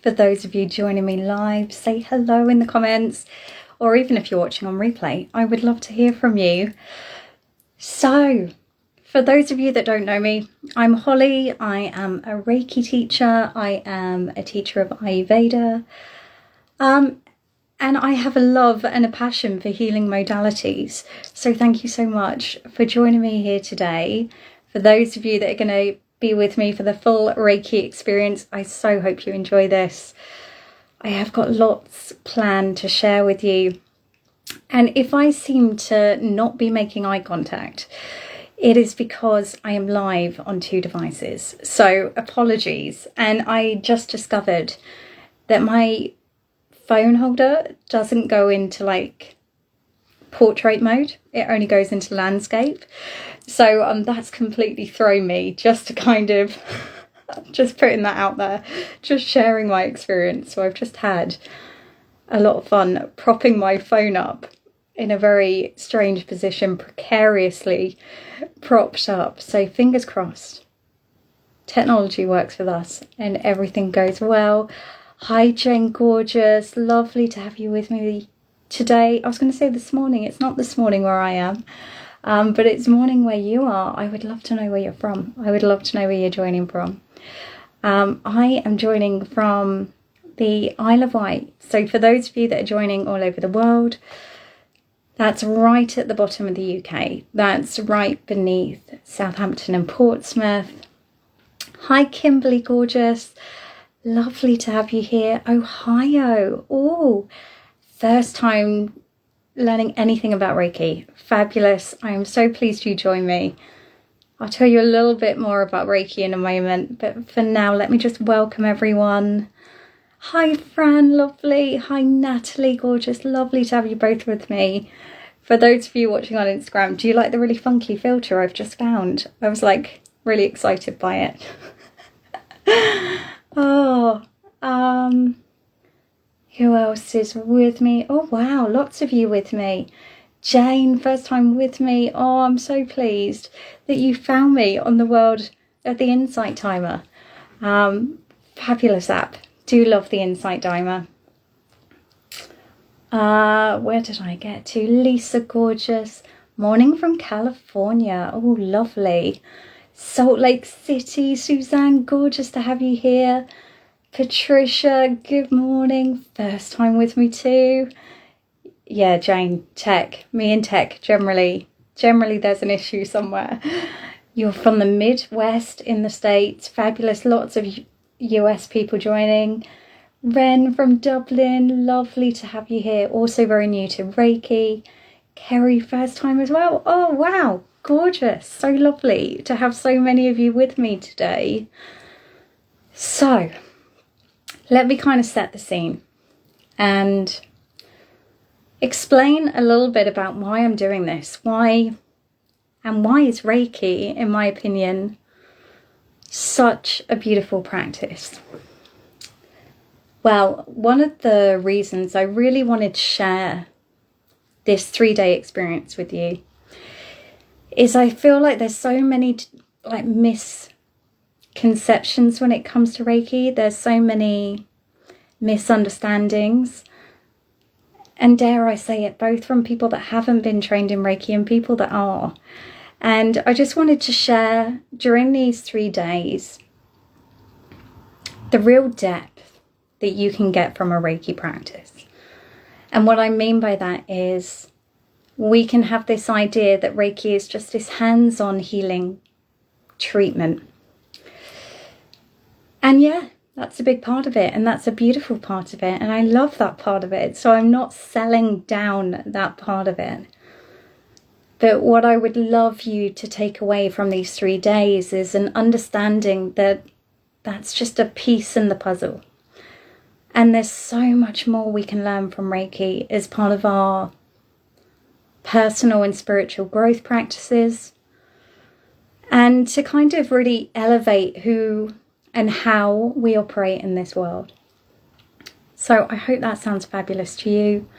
For those of you joining me live, say hello in the comments, or even if you're watching on replay, I would love to hear from you. So, for those of you that don't know me, I'm Holly. I am a Reiki teacher. I am a teacher of Ayurveda. And I have a love and a passion for healing modalities. So thank you so much for joining me here today. For those of you that are going to be with me for the full Reiki experience, I so hope you enjoy this. I have got lots planned to share with you. And if I seem to not be making eye contact, it is because I am live on 2 devices. So apologies. And I just discovered that my phone holder doesn't go into like portrait mode. It only goes into landscape. So that's completely thrown me, just to kind of just putting that out there, just sharing my experience. So I've just had a lot of fun propping my phone up in a very strange position, precariously propped up. So fingers crossed, technology works with us and everything goes well. Hi Jane, gorgeous, lovely to have you with me today. I was going to say this morning, it's not this morning where I am, but it's morning where you are. I would love to know where you're from. I would love to know where you're joining from. I am joining from the Isle of Wight. So for those of you that are joining all over the world, that's right at the bottom of the UK. That's right beneath Southampton and Portsmouth. Hi Kimberly, gorgeous. Lovely to have you here. Ohio. Oh, first time learning anything about Reiki. Fabulous. I am so pleased you joined me. I'll tell you a little bit more about Reiki in a moment, but for now, let me just welcome everyone. Hi Fran, lovely. Hi Natalie, gorgeous. Lovely to have you both with me. For those of you watching on Instagram, do you like the really funky filter I've just found? I was like really excited by it. Oh, who else is with me? Oh wow, lots of you with me. Jane, first time with me. Oh, I'm so pleased that you found me on the World of the Insight Timer. Fabulous app. Do love the Insight Timer. Where did I get to? Lisa, gorgeous. Morning from California. Oh, lovely. Salt Lake City, Suzanne, gorgeous to have you here. Patricia, good morning. First time with me too. Yeah, Jane, tech. Me and tech, generally there's an issue somewhere. You're from the Midwest in the States. Fabulous. Lots of US people joining. Ren from Dublin, lovely to have you here. Also very new to Reiki. Kerry, first time as well. Oh, wow. Gorgeous. So lovely to have so many of you with me today. So let me kind of set the scene and explain a little bit about why I'm doing this. Why is Reiki, in my opinion, such a beautiful practice? Well, one of the reasons I really wanted to share this 3-day experience with you is I feel like there's so many like misconceptions when it comes to Reiki. There's so many misunderstandings, and dare I say it, both from people that haven't been trained in Reiki and people that are. And I just wanted to share during these 3 days the real depth that you can get from a Reiki practice. And what I mean by that is we can have this idea that Reiki is just this hands-on healing treatment. And yeah, that's a big part of it, and that's a beautiful part of it, and I love that part of it. So I'm not selling down that part of it. But what I would love you to take away from these 3 days is an understanding that that's just a piece in the puzzle. And there's so much more we can learn from Reiki as part of our personal and spiritual growth practices, and to kind of really elevate who and how we operate in this world. So I hope that sounds fabulous to you.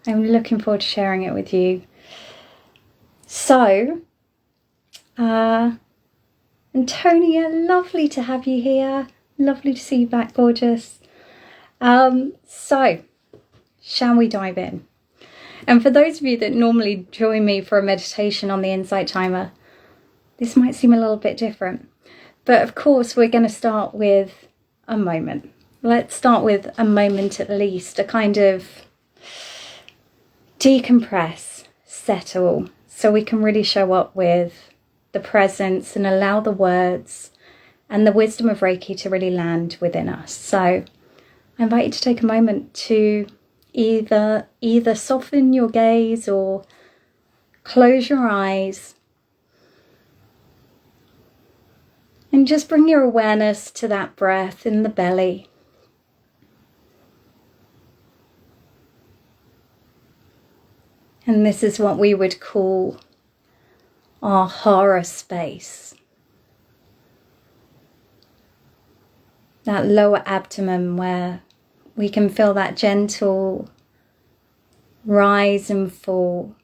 I'm looking forward to sharing it with you. So, Antonia, lovely to have you here. Lovely to see you back, gorgeous. So, shall we dive in? And for those of you that normally join me for a meditation on the Insight Timer, this might seem a little bit different. But of course, we're going to start with a moment. Let's start with a moment at least, a kind of decompress, settle, so we can really show up with the presence and allow the words and the wisdom of Reiki to really land within us. So I invite you to take a moment to either soften your gaze or close your eyes and just bring your awareness to that breath in the belly. And this is what we would call our hara space. That lower abdomen where we can feel that gentle rise and fall.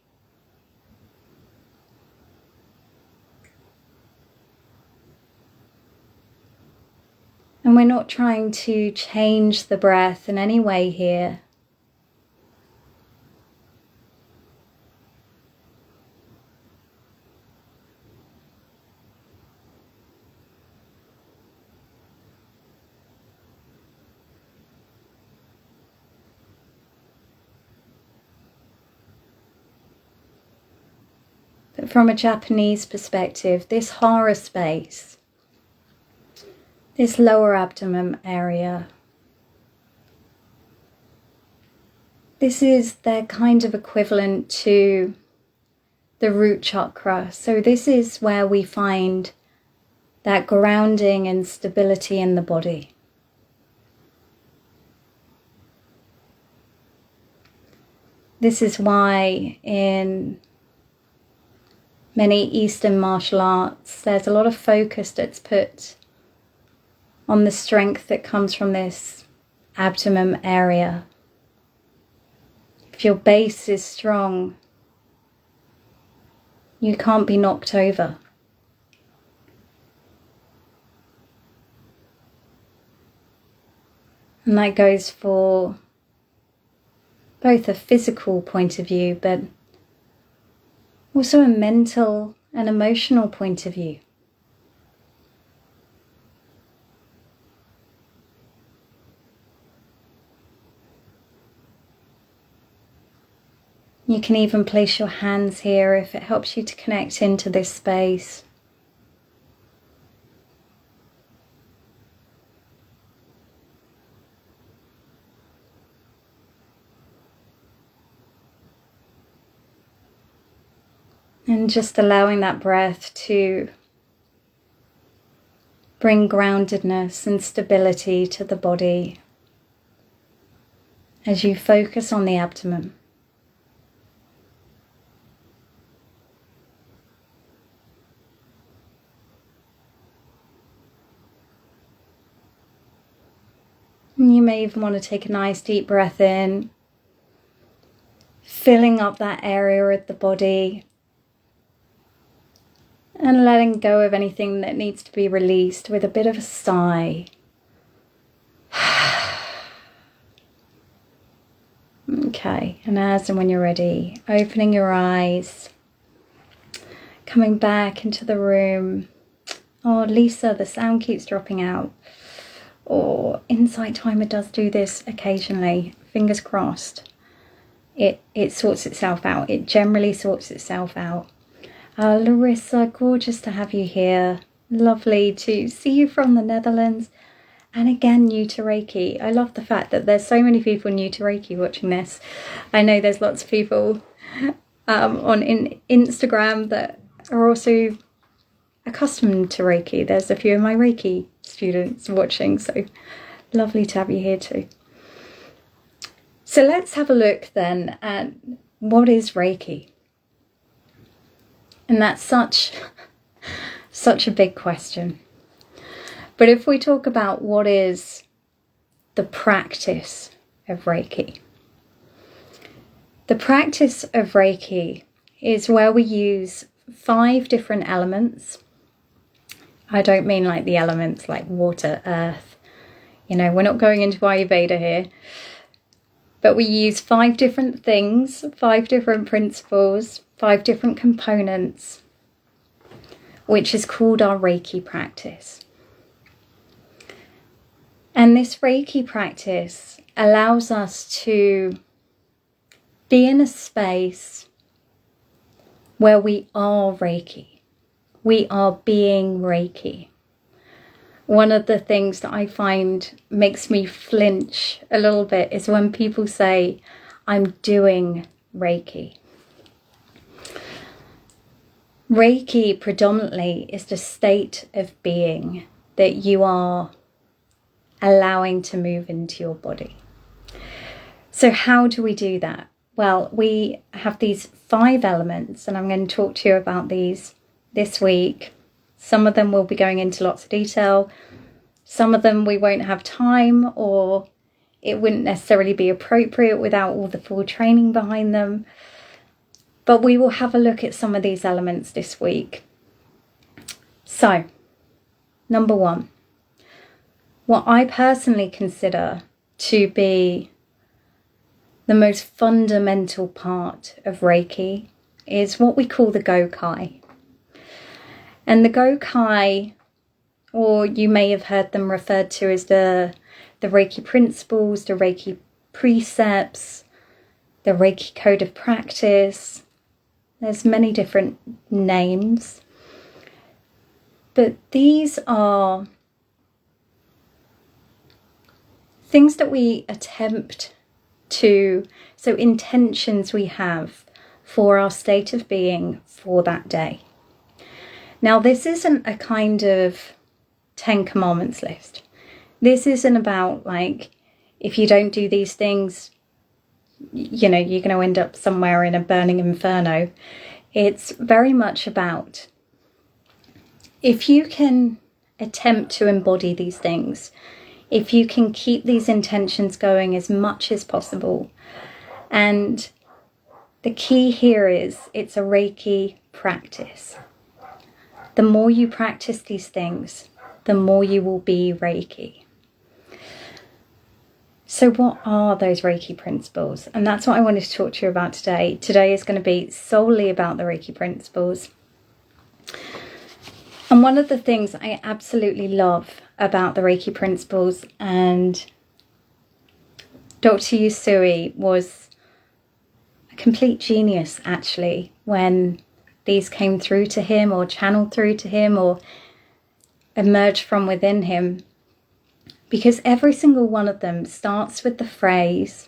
And we're not trying to change the breath in any way here. But from a Japanese perspective, this hara space, this lower abdomen area, this is their kind of equivalent to the root chakra. So this is where we find that grounding and stability in the body. This is why in many Eastern martial arts, there's a lot of focus that's put on the strength that comes from this abdomen area. If your base is strong, you can't be knocked over. And that goes for both a physical point of view, but also a mental and emotional point of view. You can even place your hands here if it helps you to connect into this space. And just allowing that breath to bring groundedness and stability to the body as you focus on the abdomen. And you may even want to take a nice deep breath in, filling up that area of the body and letting go of anything that needs to be released with a bit of a sigh. Okay, and as and when you're ready, opening your eyes, coming back into the room. Oh, Lisa, the sound keeps dropping out. Or Insight Timer does do this occasionally. Fingers crossed. It sorts itself out. It generally sorts itself out. Larissa, gorgeous to have you here. Lovely to see you from the Netherlands. And again, new to Reiki. I love the fact that there's so many people new to Reiki watching this. I know there's lots of people on Instagram that are also accustomed to Reiki. There's a few of my Reiki students watching, so lovely to have you here too. So let's have a look then at what is Reiki. And that's such a big question. But if we talk about what is the practice of Reiki, the practice of Reiki is where we use 5 different elements. I don't mean like the elements like water, earth, You know, we're not going into Ayurveda here. But we use 5 different things, 5 different principles, 5 different components, which is called our Reiki practice. And this Reiki practice allows us to be in a space where we are Reiki. We are being Reiki. One of the things that I find makes me flinch a little bit is when people say, I'm doing Reiki. Reiki predominantly is the state of being that you are allowing to move into your body. So how do we do that? Well, we have these 5 elements, and I'm going to talk to you about these this week. Some of them will be going into lots of detail. Some of them we won't have time, or it wouldn't necessarily be appropriate without all the full training behind them. But we will have a look at some of these elements this week. So, number 1, what I personally consider to be the most fundamental part of Reiki is what we call the Gokai. And the Gokai, or you may have heard them referred to as the Reiki principles, the Reiki precepts, the Reiki code of practice. There's many different names. But these are things that we attempt to, so intentions we have for our state of being for that day. Now, this isn't a kind of 10 commandments list. This isn't about like, if you don't do these things, you know, you're going to end up somewhere in a burning inferno. It's very much about, if you can attempt to embody these things, if you can keep these intentions going as much as possible. And the key here is it's a Reiki practice. The more you practice these things, the more you will be Reiki. So what are those Reiki principles? And that's what I wanted to talk to you about today. Today is going to be solely about the Reiki principles. And one of the things I absolutely love about the Reiki principles, and Dr. Usui was a complete genius actually when these came through to him, or channeled through to him, or emerged from within him, because every single one of them starts with the phrase,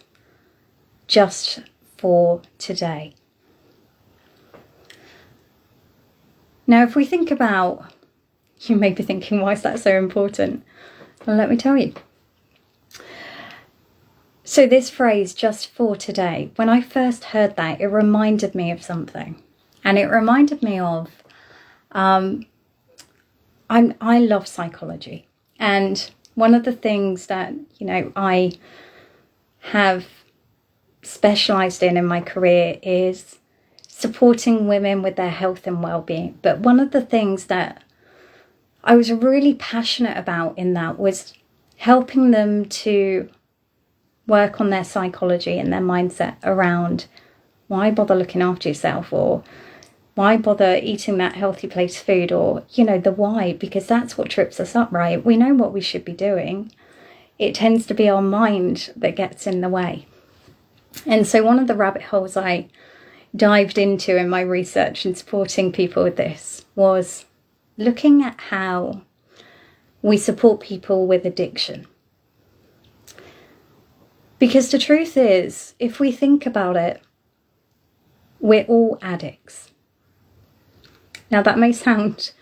just for today. Now, if we think about, you may be thinking, why is that so important? Well, let me tell you. So this phrase, just for today, when I first heard that, it reminded me of something. And it reminded me of, I love psychology. And one of the things that, you know, I have specialised in my career is supporting women with their health and well-being. But one of the things that I was really passionate about in that was helping them to work on their psychology and their mindset around why bother looking after yourself, or why bother eating that healthy place food, or, you know, the why, because that's what trips us up, right? We know what we should be doing. It tends to be our mind that gets in the way. And so one of the rabbit holes I dived into in my research and supporting people with this was looking at how we support people with addiction. Because the truth is, if we think about it, we're all addicts. Now that may sound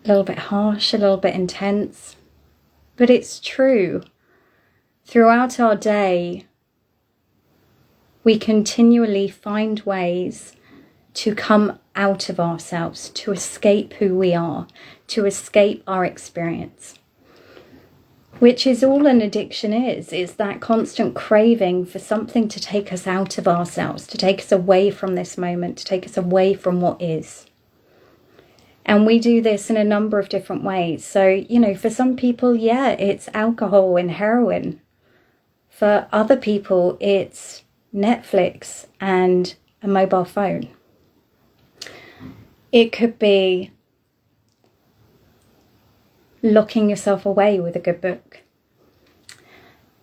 a little bit harsh, a little bit intense, but it's true. Throughout our day, we continually find ways to come out of ourselves, to escape who we are, to escape our experience. Which is all an addiction is that constant craving for something to take us out of ourselves, to take us away from this moment, to take us away from what is. And we do this in a number of different ways. So, you know, for some people, yeah, it's alcohol and heroin. For other people, it's Netflix and a mobile phone. It could be locking yourself away with a good book.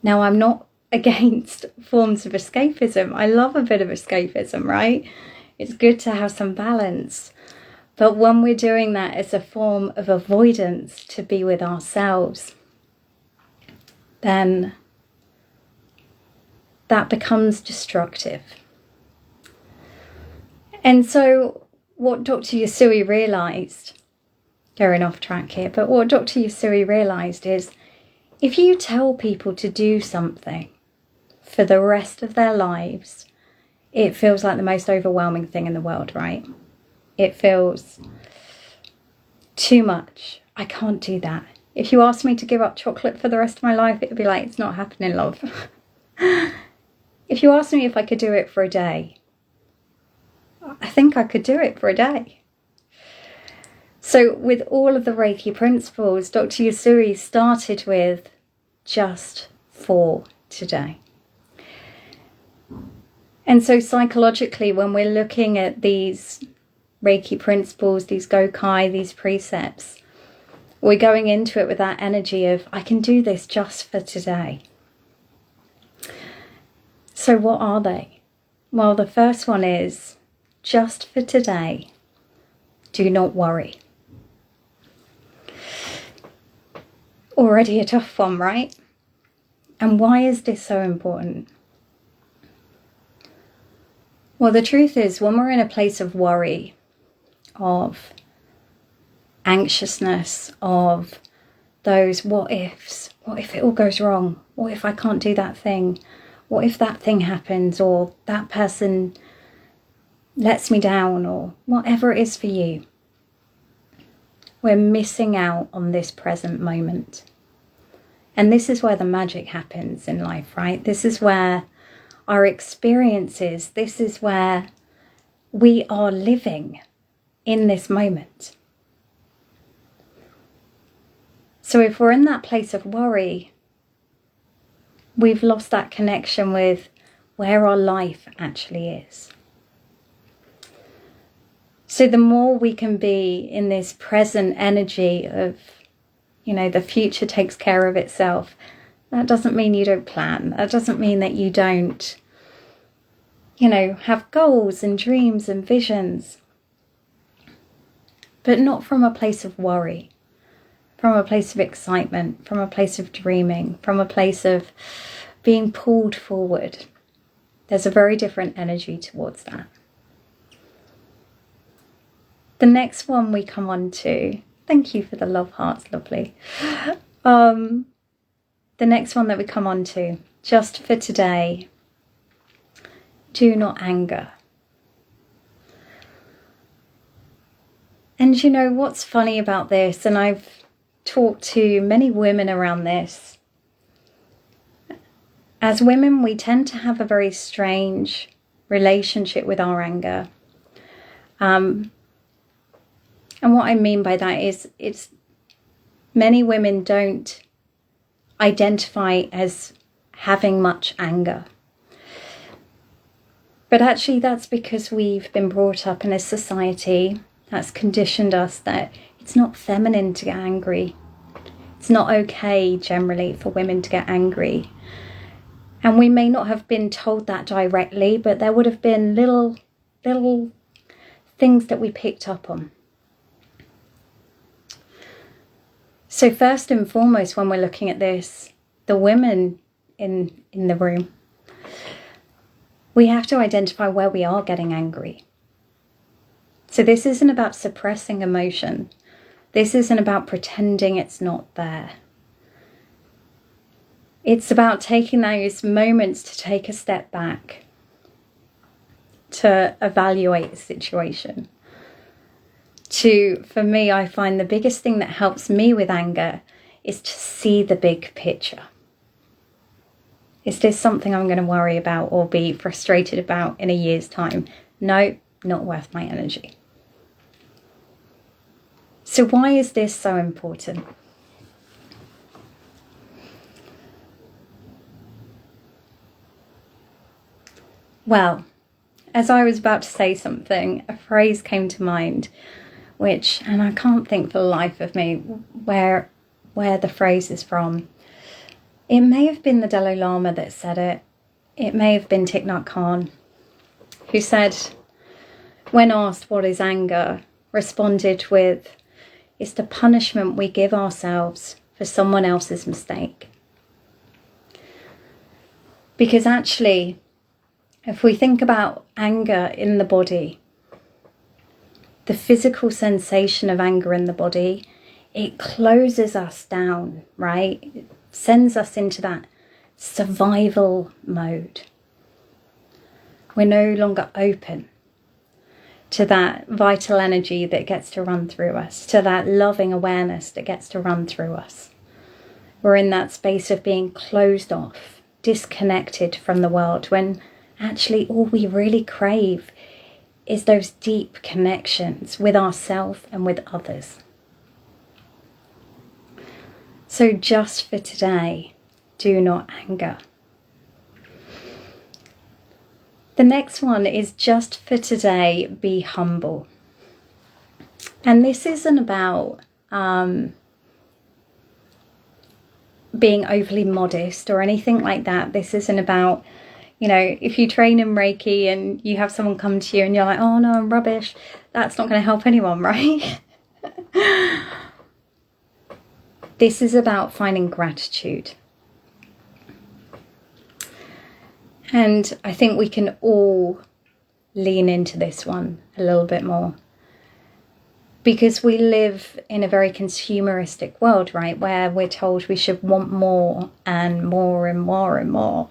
Now, I'm not against forms of escapism. I love a bit of escapism, right? It's good to have some balance. But when we're doing that as a form of avoidance to be with ourselves, then that becomes destructive. And so what Dr. Yasui realised, going off track here, but what Dr. Yasui realised is if you tell people to do something for the rest of their lives, it feels like the most overwhelming thing in the world, right? It feels too much. I can't do that. If you asked me to give up chocolate for the rest of my life, it would be like, it's not happening, love. If you asked me if I could do it for a day, I think I could do it for a day. So with all of the Reiki principles, Dr. Yasui started with just for today. And so psychologically, when we're looking at these Reiki principles, these Gokai, these precepts, we're going into it with that energy of, I can do this just for today. So what are they? Well, the first one is, just for today, do not worry. Already a tough one, right? And why is this so important? Well, the truth is, when we're in a place of worry, of anxiousness, of those what ifs, what if it all goes wrong? What if I can't do that thing? What if that thing happens, or that person lets me down, or whatever it is for you? We're missing out on this present moment. And this is where the magic happens in life, right? This is where our experiences, this is where we are living in this moment. So if we're in that place of worry, we've lost that connection with where our life actually is. So the more we can be in this present energy of, you know, the future takes care of itself. That doesn't mean you don't plan. That doesn't mean that you don't, you know, have goals and dreams and visions. But not from a place of worry, from a place of excitement, from a place of dreaming, from a place of being pulled forward. There's a very different energy towards that. The next one we come on to, thank you for the love hearts, lovely. The next one that we come on to, just for today, do not anger. And you know what's funny about this, and I've talked to many women around this, as women we tend to have a very strange relationship with our anger. And what I mean by that is, it's many women don't identify as having much anger. But actually that's because we've been brought up in a society that's conditioned us that it's not feminine to get angry. It's not okay generally for women to get angry. And we may not have been told that directly, but there would have been little things that we picked up on. So first and foremost, when we're looking at this, the women in the room, we have to identify where we are getting angry. So this isn't about suppressing emotion. This isn't about pretending it's not there. It's about taking those moments to take a step back, to evaluate the situation. For me, I find the biggest thing that helps me with anger is to see the big picture. Is this something I'm going to worry about or be frustrated about in a year's time? No, not worth my energy. So why is this so important? Well, as I was about to say something, a phrase came to mind, which, and I can't think for the life of me where the phrase is from. It may have been the Dalai Lama that said it. It may have been Thich Nhat Hanh, who said, when asked what is anger, responded with, it's the punishment we give ourselves for someone else's mistake. Because actually, if we think about anger in the body, the physical sensation of anger in the body, it closes us down, right? It sends us into that survival mode. We're no longer open to that vital energy that gets to run through us, to that loving awareness that gets to run through us. We're in that space of being closed off, disconnected from the world, when actually all we really crave is those deep connections with ourselves and with others. So just for today, do not anger. The next one is just for today, be humble. And this isn't about being overly modest or anything like that. This isn't about, if you train in Reiki and you have someone come to you and you're like, oh no, I'm rubbish, that's not going to help anyone, right? This is about finding gratitude. And I think we can all lean into this one a little bit more. Because we live in a very consumeristic world, right? Where we're told we should want more and more and more and more.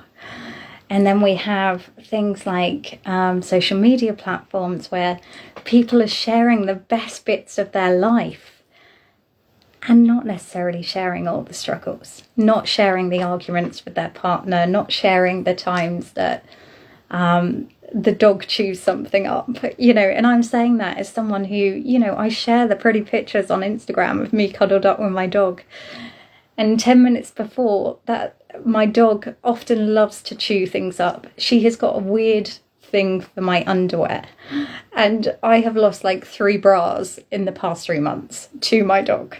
And then we have things like social media platforms where people are sharing the best bits of their life and not necessarily sharing all the struggles, not sharing the arguments with their partner, not sharing the times that the dog chews something up, and I'm saying that as someone who, I share the pretty pictures on Instagram of me cuddled up with my dog. And 10 minutes before that, my dog often loves to chew things up. She has got a weird thing for my underwear. And I have lost like 3 bras in the past 3 months to my dog,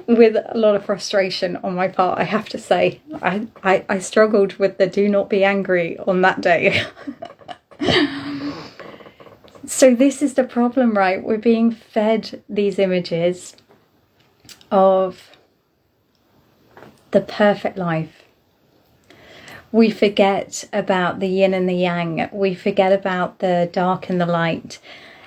with a lot of frustration on my part, I have to say. I struggled with the do not be angry on that day. So this is the problem, right? We're being fed these images of the perfect life. We forget about the yin and the yang. We forget about the dark and the light.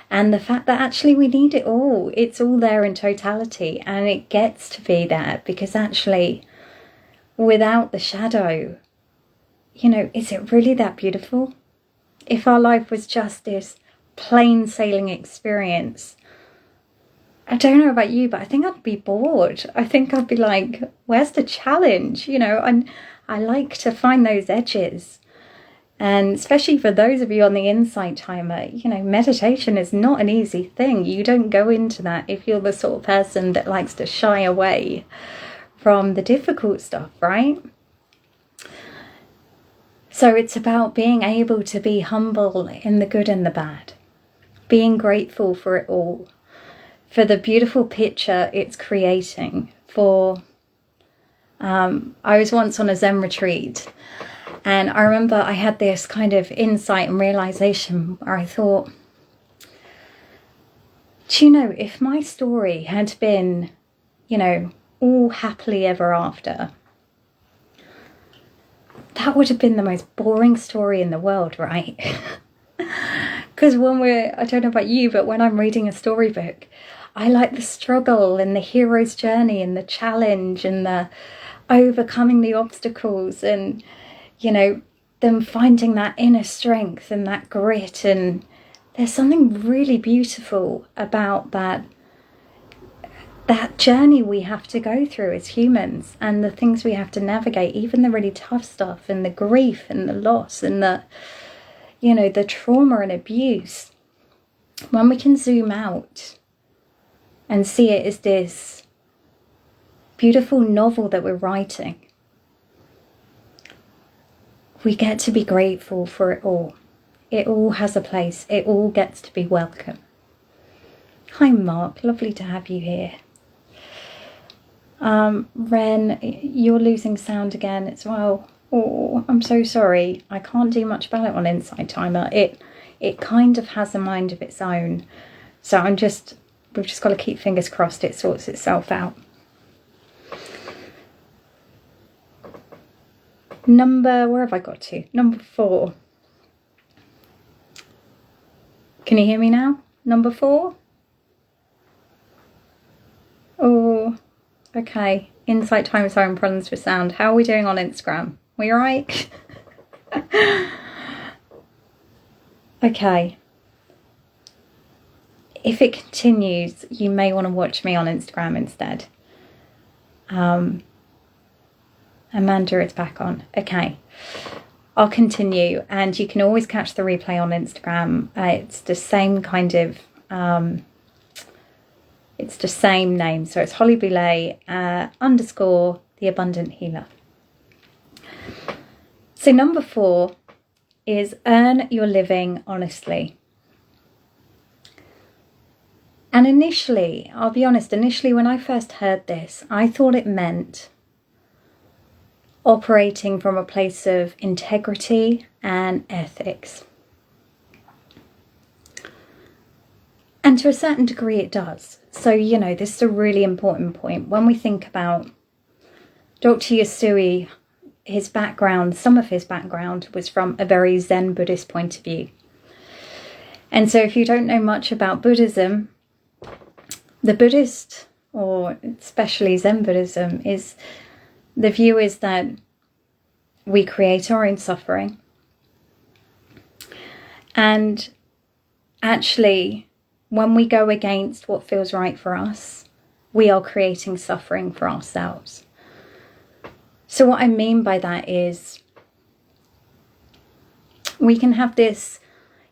And the fact that actually we need it all. It's all there in totality. And it gets to be there because actually, without the shadow, is it really that beautiful? If our life was just this plain sailing experience, I don't know about you, but I think I'd be bored. I think I'd be like, where's the challenge? And I like to find those edges. And especially for those of you on the Insight Timer, meditation is not an easy thing. You don't go into that if you're the sort of person that likes to shy away from the difficult stuff, right? So it's about being able to be humble in the good and the bad, being grateful for it all, for the beautiful picture it's creating. I was once on a Zen retreat, and I remember I had this kind of insight and realization where I thought, do you know, if my story had been, all happily ever after, that would have been the most boring story in the world, right? Because I don't know about you, but when I'm reading a storybook, I like the struggle and the hero's journey and the challenge and the overcoming the obstacles and, them finding that inner strength and that grit. And there's something really beautiful about that journey we have to go through as humans and the things we have to navigate, even the really tough stuff and the grief and the loss and the trauma and abuse. When we can zoom out and see it as this beautiful novel that we're writing. We get to be grateful for it all. It all has a place. It all gets to be welcome. Hi Mark, lovely to have you here. Ren, you're losing sound again as well. Oh, I'm so sorry. I can't do much about it on Insight Timer. It kind of has a mind of its own. So we've just got to keep fingers crossed it sorts itself out. Where have I got to? Number 4. Can you hear me now? Number 4? Oh, okay. Insight Timer is having problems with sound. How are we doing on Instagram? We all right? Okay. If it continues, you may want to watch me on Instagram instead. Amanda, it's back on. Okay. I'll continue, and you can always catch the replay on Instagram. It's the same kind of... it's the same name. So it's Holly Boulay _ The Abundant Healer. So number 4 is earn your living honestly. And initially, I'll be honest, when I first heard this, I thought it meant operating from a place of integrity and ethics. And to a certain degree it does. So, you know, this is a really important point. When we think about Dr. Yasui, his background, some of his background was from a very Zen Buddhist point of view. And so if you don't know much about Buddhism, the Buddhist, or especially Zen Buddhism, the view is that we create our own suffering. And actually, when we go against what feels right for us, we are creating suffering for ourselves. So what I mean by that is we can have this,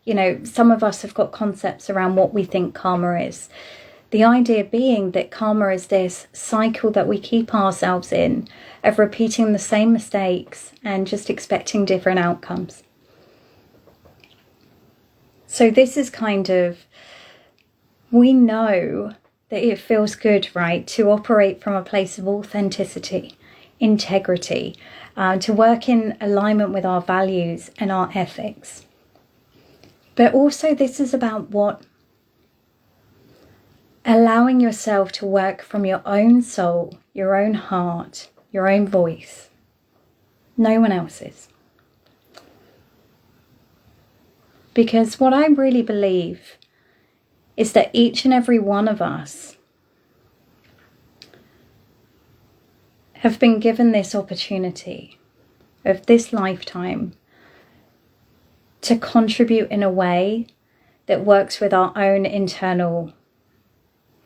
you know, some of us have got concepts around what we think karma is. The idea being that karma is this cycle that we keep ourselves in of repeating the same mistakes and just expecting different outcomes. So this is kind of, we know that it feels good, right, to operate from a place of authenticity, integrity, to work in alignment with our values and our ethics. But also this is about allowing yourself to work from your own soul, your own heart, your own voice, no one else's. Because what I really believe is that each and every one of us have been given this opportunity of this lifetime to contribute in a way that works with our own internal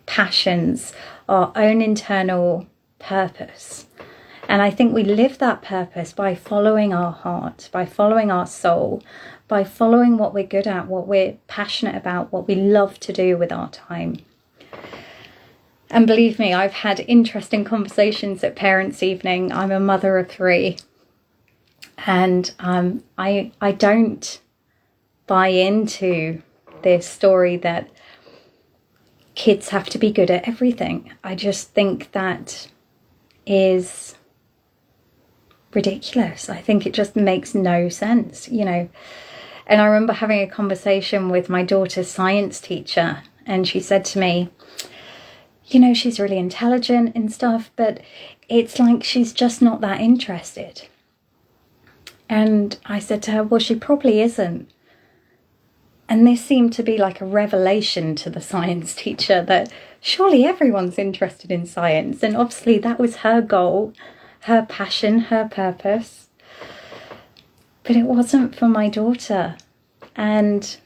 passions, our own internal purpose. And I think we live that purpose by following our heart, by following our soul, by following what we're good at, what we're passionate about, what we love to do with our time. And believe me, I've had interesting conversations at parents' evening. I'm a mother of 3. And I don't buy into this story that kids have to be good at everything. I just think that is ridiculous. I think it just makes no sense, you know. And I remember having a conversation with my daughter's science teacher, and she said to me, you know, she's really intelligent and stuff, but it's like she's just not that interested. And I said to her, well, she probably isn't. And this seemed to be like a revelation to the science teacher that surely everyone's interested in science. And obviously that was her goal, her passion, her purpose. But it wasn't for my daughter. And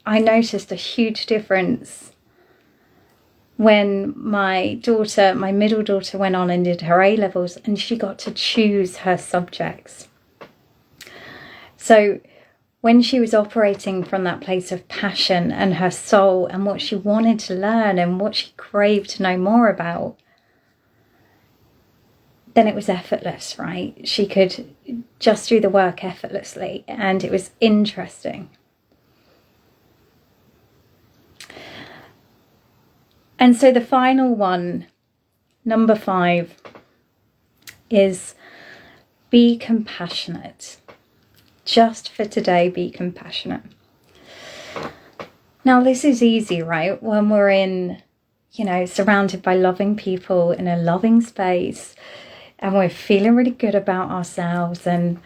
I noticed a huge difference when my middle daughter went on and did her A-levels and she got to choose her subjects. So when she was operating from that place of passion and her soul and what she wanted to learn and what she craved to know more about, then it was effortless, right? She could just do the work effortlessly, and it was interesting. And so the final one, number 5, is be compassionate. Just for today, be compassionate. Now, this is easy, right? When we're in, surrounded by loving people in a loving space, and we're feeling really good about ourselves. But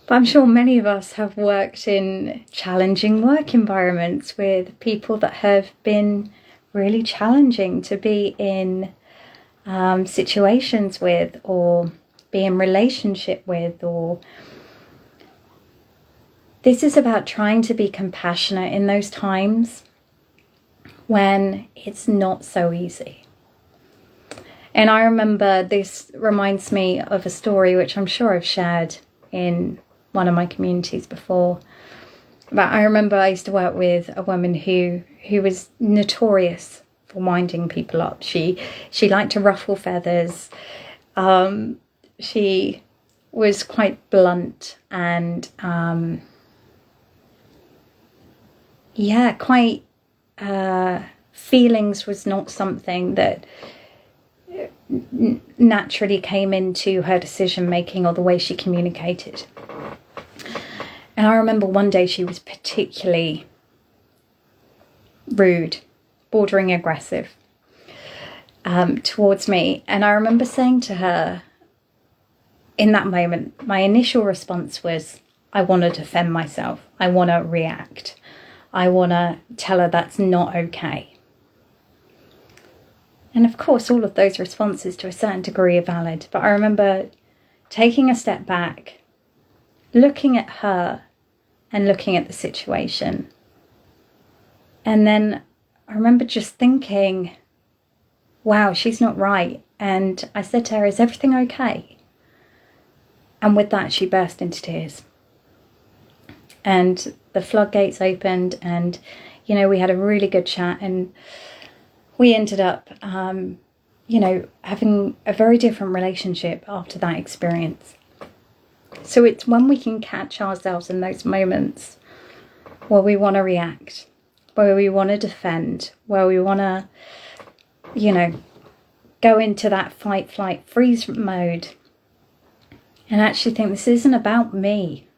I'm sure many of us have worked in challenging work environments with people that have been really challenging to be in situations with, or be in relationship with, or this is about trying to be compassionate in those times when it's not so easy. And I remember, this reminds me of a story which I'm sure I've shared in one of my communities before. But I remember I used to work with a woman who was notorious for winding people up. She liked to ruffle feathers. She was quite blunt and quite feelings was not something that naturally came into her decision making or the way she communicated. And I remember one day she was particularly rude, bordering aggressive towards me. And I remember saying to her in that moment, my initial response was, I want to defend myself. I want to react. I want to tell her that's not okay. And of course, all of those responses to a certain degree are valid. But I remember taking a step back, looking at her and looking at the situation. And then I remember just thinking, wow, she's not right. And I said to her, is everything okay? And with that, she burst into tears. And the floodgates opened, and, we had a really good chat, and we ended up, having a very different relationship after that experience. So it's when we can catch ourselves in those moments where we want to react, where we want to defend, where we want to, go into that fight, flight, freeze mode, and actually think this isn't about me.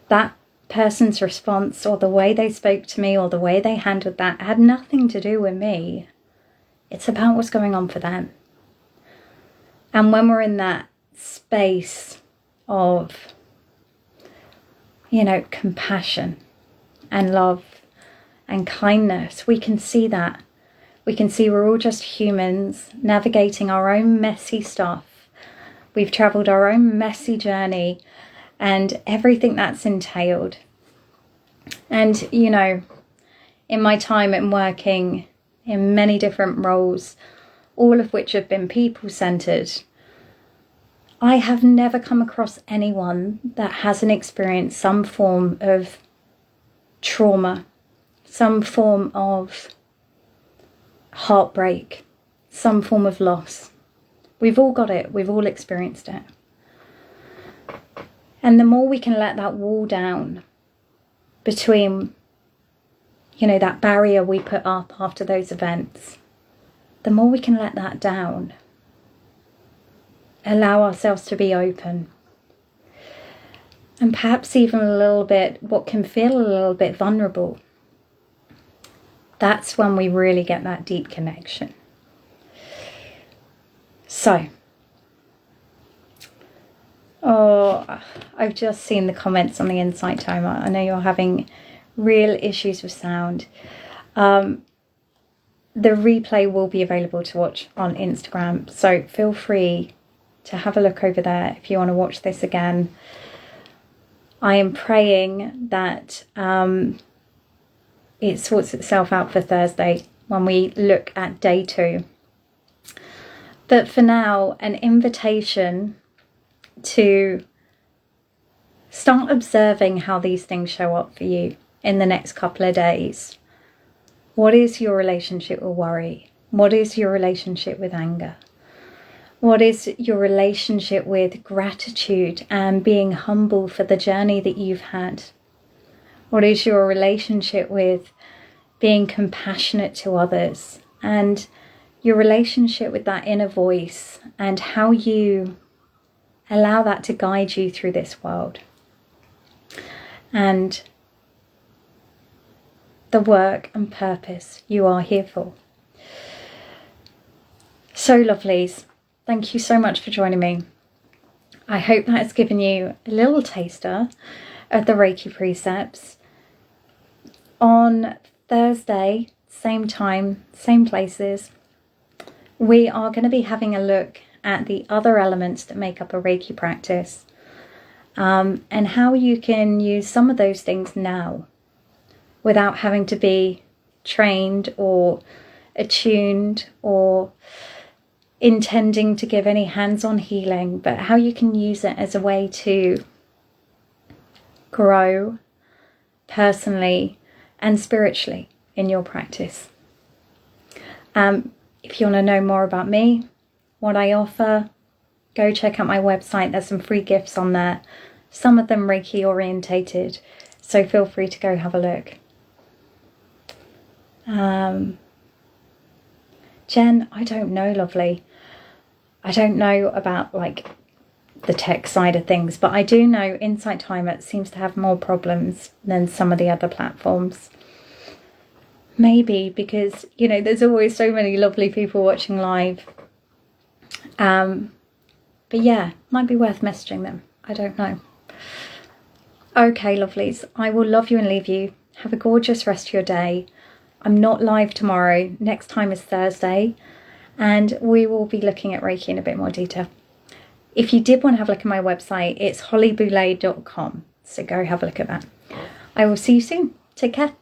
That person's response, or the way they spoke to me, or the way they handled that, had nothing to do with me. It's about what's going on for them. And when we're in that space of, compassion and love and kindness, we can see that. We can see we're all just humans navigating our own messy stuff. We've travelled our own messy journey and everything that's entailed. And, in my time in working in many different roles, all of which have been people-centred, I have never come across anyone that hasn't experienced some form of trauma, some form of heartbreak, some form of loss. We've all got it. We've all experienced it. And the more we can let that wall down between, that barrier we put up after those events, the more we can let that down, allow ourselves to be open, and perhaps even a little bit, what can feel a little bit vulnerable, that's when we really get that deep connection. So, I've just seen the comments on the Insight Timer. I know you're having real issues with sound. The replay will be available to watch on Instagram, so feel free to have a look over there if you want to watch this again. I am praying that it sorts itself out for Thursday when we look at day 2. But for now, an invitation to Start observing how these things show up for you in the next couple of days. What is your relationship with worry? What is your relationship with anger? What is your relationship with gratitude and being humble for the journey that you've had? What is your relationship with being compassionate to others, and your relationship with that inner voice and how you allow that to guide you through this world? And the work and purpose you are here for. So lovelies, thank you so much for joining me. I hope that has given you a little taster of the Reiki precepts. On Thursday, same time, same places, we are going to be having a look at the other elements that make up a Reiki practice, and how you can use some of those things now without having to be trained or attuned or intending to give any hands-on healing, but how you can use it as a way to grow personally and spiritually in your practice. If you want to know more about me, what I offer, go check out my website. There's some free gifts on there, some of them Reiki orientated, so feel free to go have a look. Jen, I don't know, lovely. I don't know about like the tech side of things, but I do know Insight Timer seems to have more problems than some of the other platforms. Maybe because, you know, there's always so many lovely people watching live. But yeah, might be worth messaging them. I don't know. Okay, lovelies, I will love you and leave you. Have a gorgeous rest of your day. I'm not live tomorrow. Next time is Thursday, and we will be looking at Reiki in a bit more detail. If you did want to have a look at my website, it's hollyboulet.com. So go have a look at that. I will see you soon. Take care.